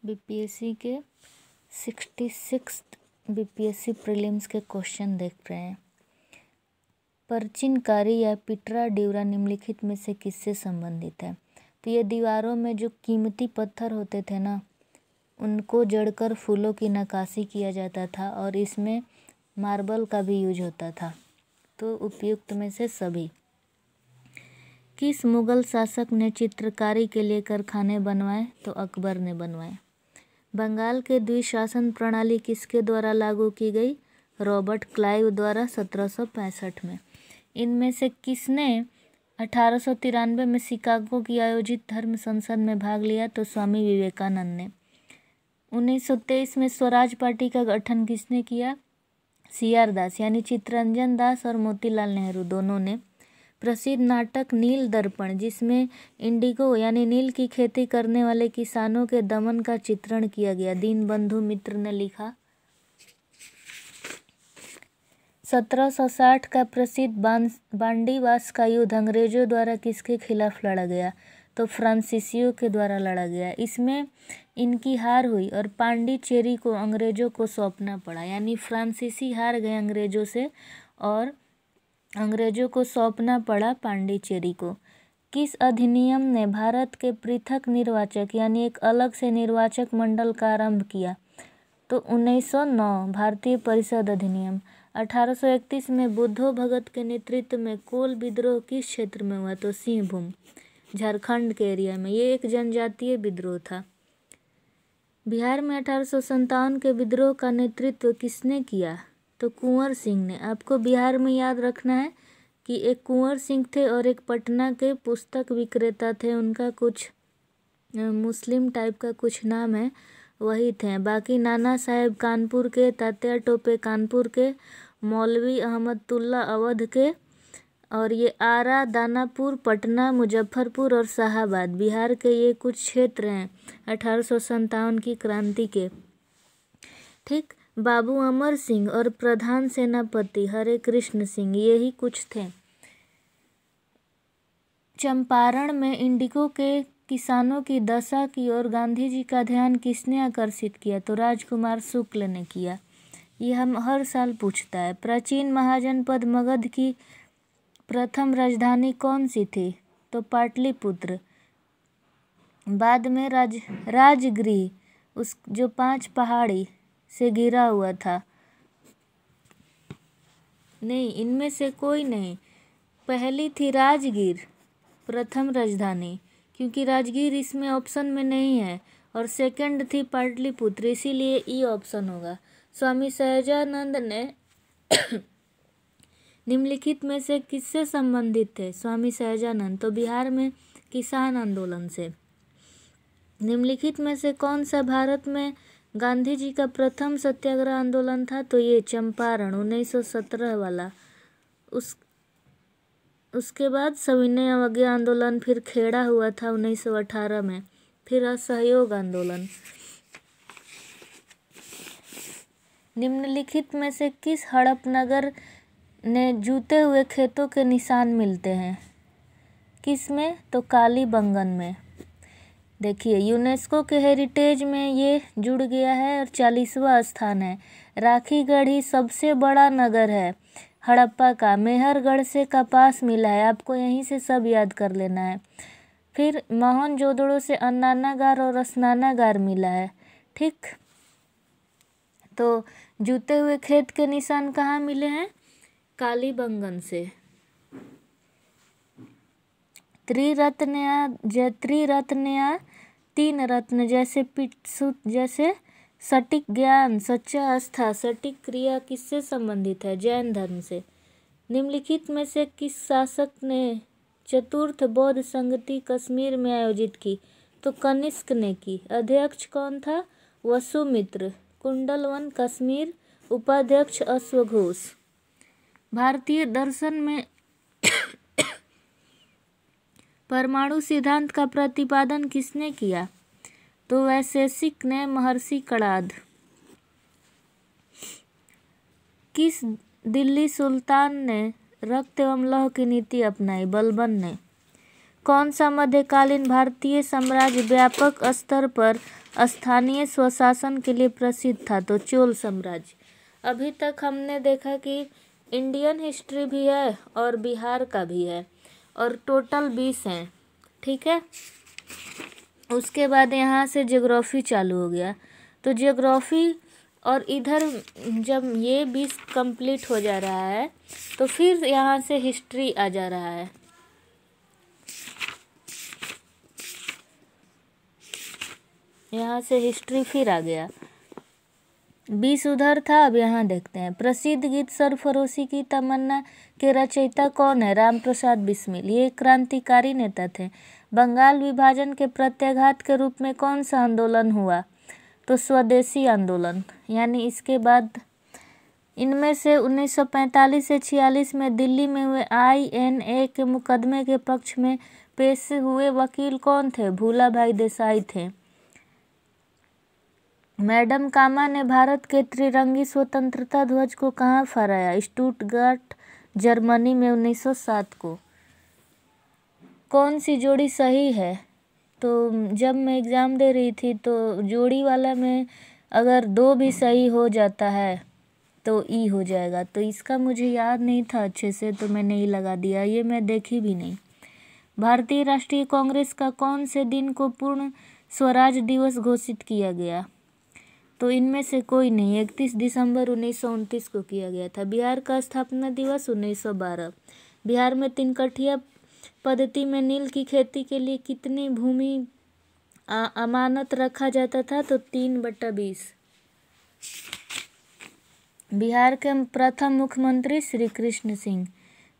BPSC के 66 BPSC prelims के question देख रहे हैं। परचिनकारी या पिटरा ड्यूरा निम्नलिखित में से किससे संबंधित है? तो ये दीवारों में जो कीमती पत्थर होते थे ना, उनको जड़कर फूलों की नक्काशी किया जाता था और इसमें मार्बल का भी यूज होता था। तो उपयुक्त में से सभी। किस मुगल शासक ने चित्रकारी के लिए कारखाने बनवाए? तो अकबर ने बनवाए। बंगाल के द्विशासन प्रणाली किसके द्वारा लागू की गई? रॉबर्ट क्लाइव द्वारा 1765 में। इनमें से किसने 1893 में शिकागो की आयोजित धर्म संसद में भाग लिया? तो स्वामी विवेकानंद ने। 1923 में स्वराज पार्टी का गठन किसने किया? CR दास यानी चित्तरंजन दास और मोतीलाल नेहरू दोनों ने। प्रसिद्ध नाटक नील दर्पण, जिसमें इंडिगो यानी नील की खेती करने वाले किसानों के दमन का चित्रण किया गया, दीनबंधु मित्र ने लिखा। 1760 का प्रसिद्ध बांडीवास का युद्ध अंग्रेजों द्वारा किसके खिलाफ लड़ा गया? तो फ्रांसीसियों के द्वारा लड़ा गया। इसमें इनकी हार हुई और पांडिचेरी को अंग्रेजों को सौंपना पड़ा, यानी फ्रांसीसी हार गए अंग्रेजों से और अंग्रेजों को सौंपना पड़ा पांडिचेरी को। किस अधिनियम ने भारत के पृथक निर्वाचक यानी एक अलग से निर्वाचक मंडल का आरंभ किया? तो 1909 भारतीय परिषद अधिनियम। 1831 में बुद्धो भगत के नेतृत्व में कोल विद्रोह किस क्षेत्र में हुआ? तो सिंहभूम, झारखंड के एरिया में। ये एक जनजातीय विद्रोह था। बिहार में 1857 के विद्रोह का नेतृत्व किसने किया? तो कुंवर सिंह ने। आपको बिहार में याद रखना है कि एक कुंवर सिंह थे और एक पटना के पुस्तक विक्रेता थे, उनका कुछ मुस्लिम टाइप का कुछ नाम है, वही थे। बाकी नाना साहेब कानपुर के, तात्या टोपे कानपुर के, मौलवी अहमदुल्ला अवध के, और ये आरा, दानापुर, पटना, मुजफ्फरपुर और शाहाबाद बिहार के ये कुछ क्षेत्र हैं 1857 की क्रांति के। ठीक। बाबू अमर सिंह और प्रधान सेनापति हरे कृष्ण सिंह, यही कुछ थे। चंपारण में इंडिगो के किसानों की दशा की ओर गांधी जी का ध्यान किसने आकर्षित किया? तो राजकुमार शुक्ल ने किया। ये हम हर साल पूछता है। प्राचीन महाजनपद मगध की प्रथम राजधानी कौन सी थी? तो पाटलिपुत्र। बाद में राजगृह, उस जो 5 पहाड़ी से घिरा हुआ था। नहीं, इनमें से कोई नहीं। पहली थी राजगीर, प्रथम राजधानी, क्योंकि राजगीर इसमें ऑप्शन में नहीं है, और सेकंड थी पाटलिपुत्र, इसीलिए ई ऑप्शन होगा। स्वामी सहजानंद ने निम्नलिखित में से किससे संबंधित थे? स्वामी सहजानंद तो बिहार में किसान आंदोलन से। निम्नलिखित में से कौन सा भारत में गांधी जी का प्रथम सत्याग्रह आंदोलन था? तो ये चंपारण 1917 वाला। उसके बाद सविनय अवज्ञा आंदोलन, फिर खेड़ा हुआ था 1918 में, फिर असहयोग आंदोलन। निम्नलिखित में से किस हड़पनगर ने जूते हुए खेतों के निशान मिलते हैं? किस में? तो कालीबंगन में। देखिए, यूनेस्को के हेरिटेज में ये जुड़ गया है और 40वां स्थान है। राखीगढ़ ही सबसे बड़ा नगर है हड़प्पा का। मेहरगढ़ से कपास मिला है, आपको यहीं से सब याद कर लेना है। फिर मोहनजोदड़ो से अन्नानागार और स्नानागार मिला है। ठीक। तो जूते हुए खेत के निशान कहाँ मिले हैं? कालीबंगन से। त्रिरत्नया 3 रत्न जैसे सटीक ज्ञान, सच्चा आस्था, सटीक क्रिया किससे संबंधित है? जैन धर्म से। निम्नलिखित में से किस शासक ने चतुर्थ बौद्ध संगति कश्मीर में आयोजित की? तो कनिष्क ने की। अध्यक्ष कौन था? वसुमित्र। कुंडलवन कश्मीर, उपाध्यक्ष अश्वघोष। भारतीय दर्शन में परमाणु सिद्धांत का प्रतिपादन किसने किया? तो वैशेषिक ने, महर्षि कणाद। किस दिल्ली सुल्तान ने रक्त एवं लौह की नीति अपनाई? बलबन ने। कौन सा मध्यकालीन भारतीय साम्राज्य व्यापक स्तर पर स्थानीय स्वशासन के लिए प्रसिद्ध था? तो चोल साम्राज्य। अभी तक हमने देखा कि इंडियन हिस्ट्री भी है और बिहार का भी है और टोटल 20 हैं, ठीक है। उसके बाद यहाँ से ज्योग्राफी चालू हो गया। तो ज्योग्राफी और इधर जब ये 20 कंप्लीट हो जा रहा है तो फिर यहाँ से हिस्ट्री आ जा रहा है। यहाँ से हिस्ट्री फिर आ गया। 20 उधर था, अब यहाँ देखते हैं। प्रसिद्ध गीत सरफरोशी की तमन्ना के रचयिता कौन है? राम प्रसाद बिस्मिल। ये क्रांतिकारी नेता थे। बंगाल विभाजन के प्रत्याघात के रूप में कौन सा आंदोलन हुआ? तो स्वदेशी आंदोलन। यानी इसके बाद इनमें से 1945 से 46 में दिल्ली में हुए INA के मुकदमे के पक्ष में पेश हुए वकील कौन थे? भूला भाई देसाई थे। मैडम कामा ने भारत के त्रिरंगी स्वतंत्रता ध्वज को कहाँ फहराया? स्टुटगार्ट, जर्मनी में 1907 को। कौन सी जोड़ी सही है? तो जब मैं एग्ज़ाम दे रही थी तो जोड़ी वाला में अगर 2 भी सही हो जाता है तो ई हो जाएगा। तो इसका मुझे याद नहीं था अच्छे से, तो मैंने ई लगा दिया। ये मैं देखी भी नहीं। भारतीय राष्ट्रीय कांग्रेस का कौन से दिन को पूर्ण स्वराज दिवस घोषित किया गया? तो इनमें से कोई नहीं। 31 दिसंबर 1929 को किया गया था। बिहार का स्थापना दिवस 1912। बिहार में 3 कठिया पद्धति में नील की खेती के लिए कितनी भूमि अमानत रखा जाता था? तो 3/20। बिहार के प्रथम मुख्यमंत्री श्री कृष्ण सिंह।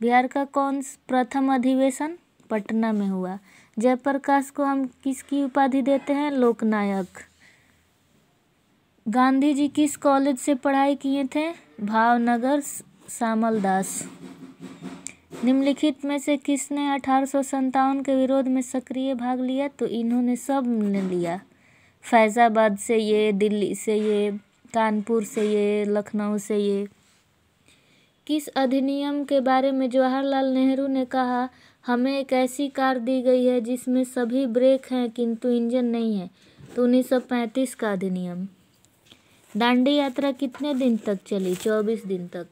बिहार का कौन प्रथम अधिवेशन पटना में हुआ? जयप्रकाश को हम किसकी उपाधि देते हैं? लोकनायक। गांधी जी किस कॉलेज से पढ़ाई किए थे? भावनगर शामल दास। निम्नलिखित में से किसने 1857 के विरोध में सक्रिय भाग लिया? तो इन्होंने सब ने लिया। फैज़ाबाद से ये, दिल्ली से ये, कानपुर से ये, लखनऊ से ये। किस अधिनियम के बारे में जवाहरलाल नेहरू ने कहा, हमें एक ऐसी कार दी गई है जिसमें सभी ब्रेक हैं किंतु इंजन नहीं है? तो 1935 का अधिनियम। दांडी यात्रा कितने दिन तक चली? 24 दिन तक।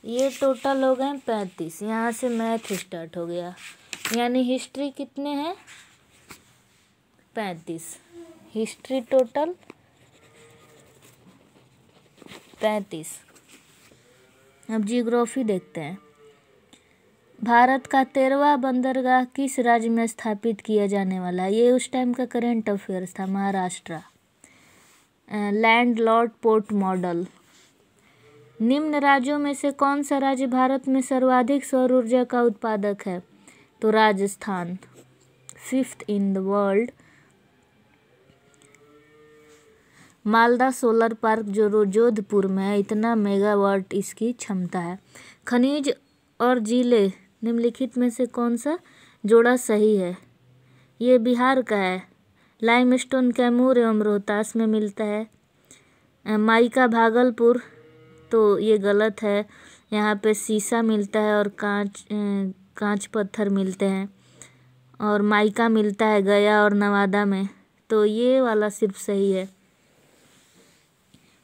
ये टोटल हो गए 35। यहाँ से मैथ स्टार्ट हो गया। यानी हिस्ट्री कितने हैं? 35। History total 35। अब जियोग्राफी देखते हैं। भारत का 13वां बंदरगाह किस राज्य में स्थापित किया जाने वाला है? ये उस टाइम का करंट अफेयर्स था। Maharashtra. Land Lord port model. निम्न राज्यों में से कौन सा राज्य भारत में सर्वाधिक सौर ऊर्जा का उत्पादक है? तो Rajasthan. 5th in the world. Malda solar park जो जोधपुर में है, इतना मेगावाट इसकी क्षमता है। खनिज और जिले निम्नलिखित में से कौन सा जोड़ा सही है? ये बिहार का है। लाइमस्टोन कैमूर एवं रोहतास में मिलता है। माइका भागलपुर, तो ये गलत है। यहाँ पे शीशा मिलता है और कांच पत्थर मिलते हैं। और माइका मिलता है गया और नवादा में, तो ये वाला सिर्फ सही है।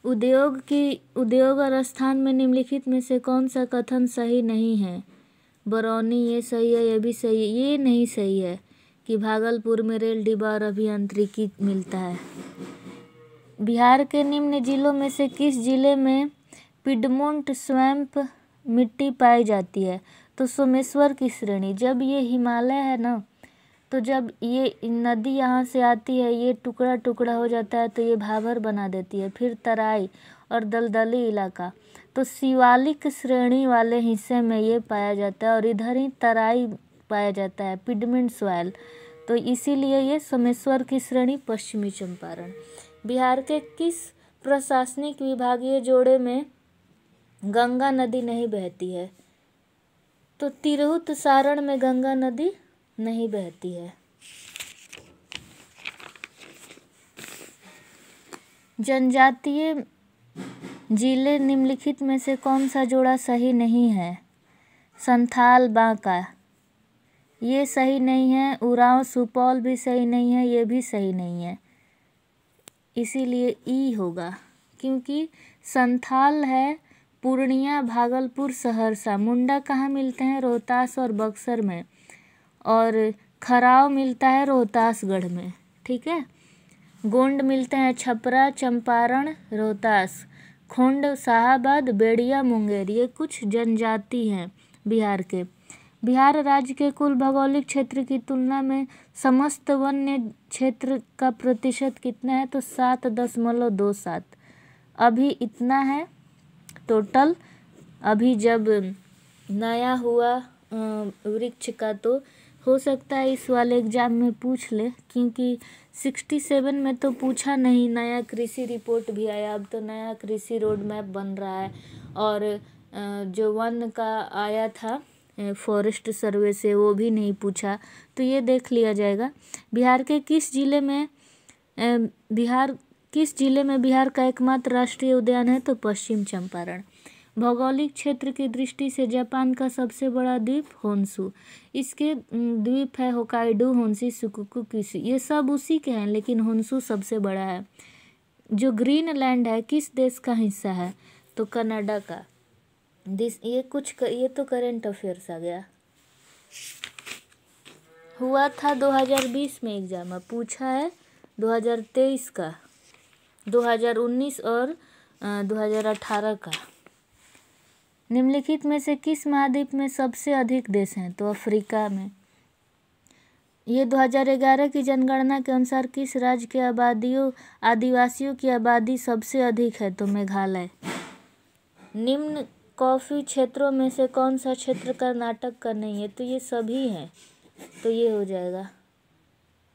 उद्योग और स्थान में निम्नलिखित में से कौन सा कथन सही नहीं है? बरौनी, ये सही है। ये भी सही है। ये नहीं सही है कि भागलपुर में रेल डिब्बा और अभियांत्रिकी मिलता है। बिहार के निम्न जिलों में से किस जिले में पिडमोंट स्वैम्प मिट्टी पाई जाती है? तो सोमेश्वर की श्रेणी। जब ये हिमालय है ना, तो जब ये नदी यहाँ से आती है, ये टुकड़ा टुकड़ा हो जाता है तो ये भाभर बना देती है। फिर तराई और दलदली इलाका, तो शिवालिक श्रेणी वाले हिस्से में ये पाया जाता है और इधर ही तराई पाया जाता है, पिडमेंट सॉइल। तो इसीलिए ये सोमेश्वर की श्रेणी, पश्चिमी चंपारण। बिहार के किस प्रशासनिक विभागीय जोड़े में गंगा नदी नहीं बहती है? तो तिरहुत सारण में गंगा नदी नहीं बहती है। जनजातीय जिले निम्नलिखित में से कौन सा जोड़ा सही नहीं है? संथाल, बांका। ये सही नहीं है। उरांव सुपौल भी सही नहीं है, ये भी सही नहीं है, इसीलिए ई होगा। क्योंकि संथाल है पूर्णिया, भागलपुर, सहरसा। मुंडा कहाँ मिलते हैं? रोहतास और बक्सर में। और खराव मिलता है रोहतासगढ़ में, ठीक है। गोंड मिलते हैं छपरा, चंपारण, रोहतास। खोंड शाहाबाद, बेड़िया, मुंगेर। ये कुछ जनजाति हैं बिहार के। बिहार राज्य के कुल भौगोलिक क्षेत्र की तुलना में समस्त वन्य क्षेत्र का प्रतिशत कितना है? तो 7.27। अभी इतना है टोटल। अभी जब नया हुआ वृक्ष का, तो हो सकता है इस वाले एग्जाम में पूछ ले, क्योंकि 67 में तो पूछा नहीं। नया कृषि रिपोर्ट भी आया, अब तो नया कृषि रोड मैप बन रहा है। और जो वन का आया था फॉरेस्ट सर्वे से, वो भी नहीं पूछा, तो ये देख लिया जाएगा। बिहार किस जिले में बिहार का एकमात्र राष्ट्रीय उद्यान है? तो पश्चिम चंपारण। भौगोलिक क्षेत्र की दृष्टि से जापान का सबसे बड़ा द्वीप होन्शु। इसके द्वीप है होकाइडो, होन्शु, शुकोकू, किशु। ये सब उसी के हैं, लेकिन होन्शु सबसे बड़ा है। जो ग्रीनलैंड है किस देश का हिस्सा है? तो कनाडा का। ये तो करेंट अफेयर्स आ गया। हुआ था 2020 में एग्जाम, अब पूछा है 2023 का, 2019 और 2018 का। निम्नलिखित में से किस महाद्वीप में सबसे अधिक देश हैं? तो अफ्रीका में। ये 2011 की जनगणना के अनुसार किस राज्य के आदिवासियों की आबादी सबसे अधिक है? तो मेघालय। निम्न कॉफी क्षेत्रों में से कौन सा क्षेत्र कर्नाटक का नहीं है? तो ये सभी हैं, तो ये हो जाएगा।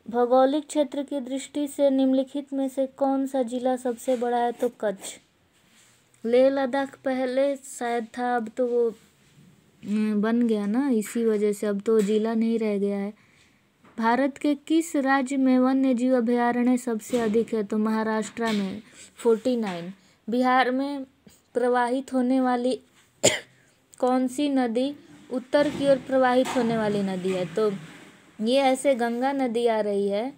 भौगोलिक क्षेत्र की दृष्टि से निम्नलिखित में से कौन सा जिला सबसे बड़ा है? तो कच्छ। लेह लद्दाख पहले शायद था, अब तो वो बन गया ना, इसी वजह से अब तो जिला नहीं रह गया है। भारत के किस राज्य में वन्य जीव अभयारण्य सबसे अधिक है? तो महाराष्ट्र में 49। बिहार में प्रवाहित होने वाली कौन सी नदी उत्तर की ओर प्रवाहित होने वाली नदी है? तो ये ऐसे गंगा नदी आ रही है,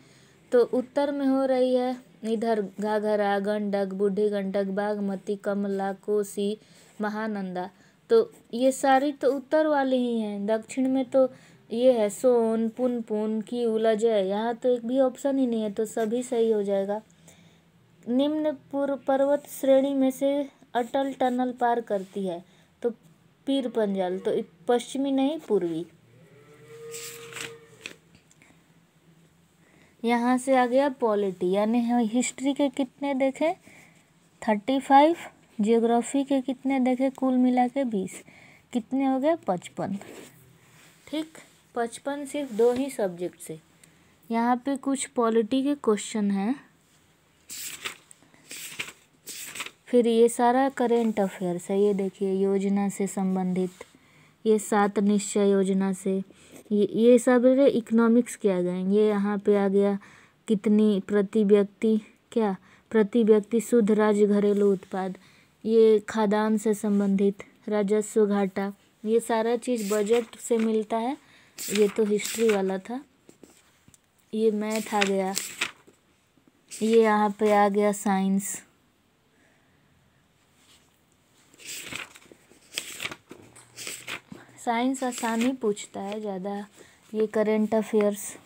तो उत्तर में हो रही है इधर घाघरा, गंडक, बूढ़ी गंडक, बागमती, कमला, कोसी, महानंदा। तो ये सारी तो उत्तर वाली ही हैं। दक्षिण में तो ये है सोन, पुनपुन, कीऊ, लजय। यहाँ तो एक भी ऑप्शन ही नहीं है, तो सभी सही हो जाएगा। निम्न पर्वत श्रेणी में से अटल टनल पार करती है? तो पीर पंजाल। तो पश्चिमी नहीं, पूर्वी। यहाँ से आ गया पॉलिटी, यानी हिस्ट्री के कितने देखे? 35। जियोग्राफी के कितने देखे? कुल मिला के 20। कितने हो गए? 55। ठीक, 55 सिर्फ 2 ही सब्जेक्ट से। यहाँ पे कुछ पॉलिटी के क्वेश्चन हैं। फिर ये सारा करेंट अफेयर्स है। ये देखिए, योजना से संबंधित, ये 7 निश्चय योजना से, ये सब इकोनॉमिक्स के आ गए। ये यहाँ पे आ गया कितनी प्रति व्यक्ति शुद्ध राज्य घरेलू उत्पाद। ये खाद्यान्न से संबंधित राजस्व घाटा, ये सारा चीज़ बजट से मिलता है। ये तो हिस्ट्री वाला था। ये मैथ आ गया। ये यहाँ पे आ गया साइंस। साइंस आसानी पूछता है ज़्यादा। ये करेंट अफेयर्स,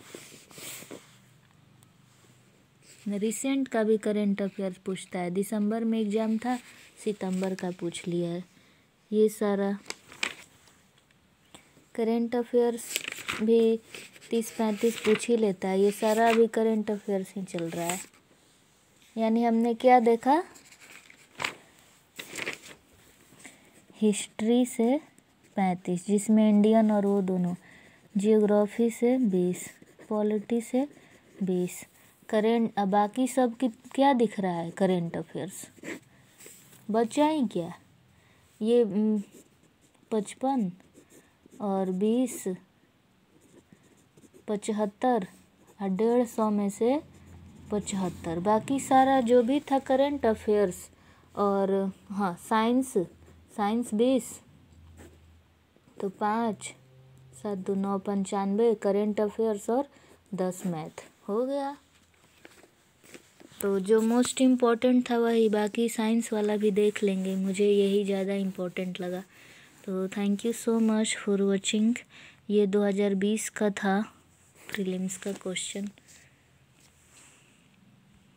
रिसेंट का भी करेंट अफेयर्स पूछता है। दिसंबर में एग्ज़ाम था, सितंबर का पूछ लिया है। ये सारा करेंट अफेयर्स भी 30-35 पूछ ही लेता है। ये सारा अभी करेंट अफेयर्स ही चल रहा है। यानी हमने क्या देखा? हिस्ट्री से 35, जिसमें इंडियन और वो दोनों। जियोग्राफी से 20, पॉलिटी से 20, करेंट। बाकी सब क्या दिख रहा है? करेंट अफेयर्स बचा ही क्या? ये 55 और 20, 75 और 150 में से 75। बाकी सारा जो भी था करेंट अफेयर्स। और हाँ, साइंस 20, तो 5, 7 2 9 95, करेंट अफेयर्स और 10 मैथ हो गया। तो जो मोस्ट इम्पोर्टेंट था वही, बाकी साइंस वाला भी देख लेंगे, मुझे यही ज़्यादा इम्पोर्टेंट लगा। तो thank you so much for watching. ये 2020 का था प्रीलिम्स का क्वेश्चन।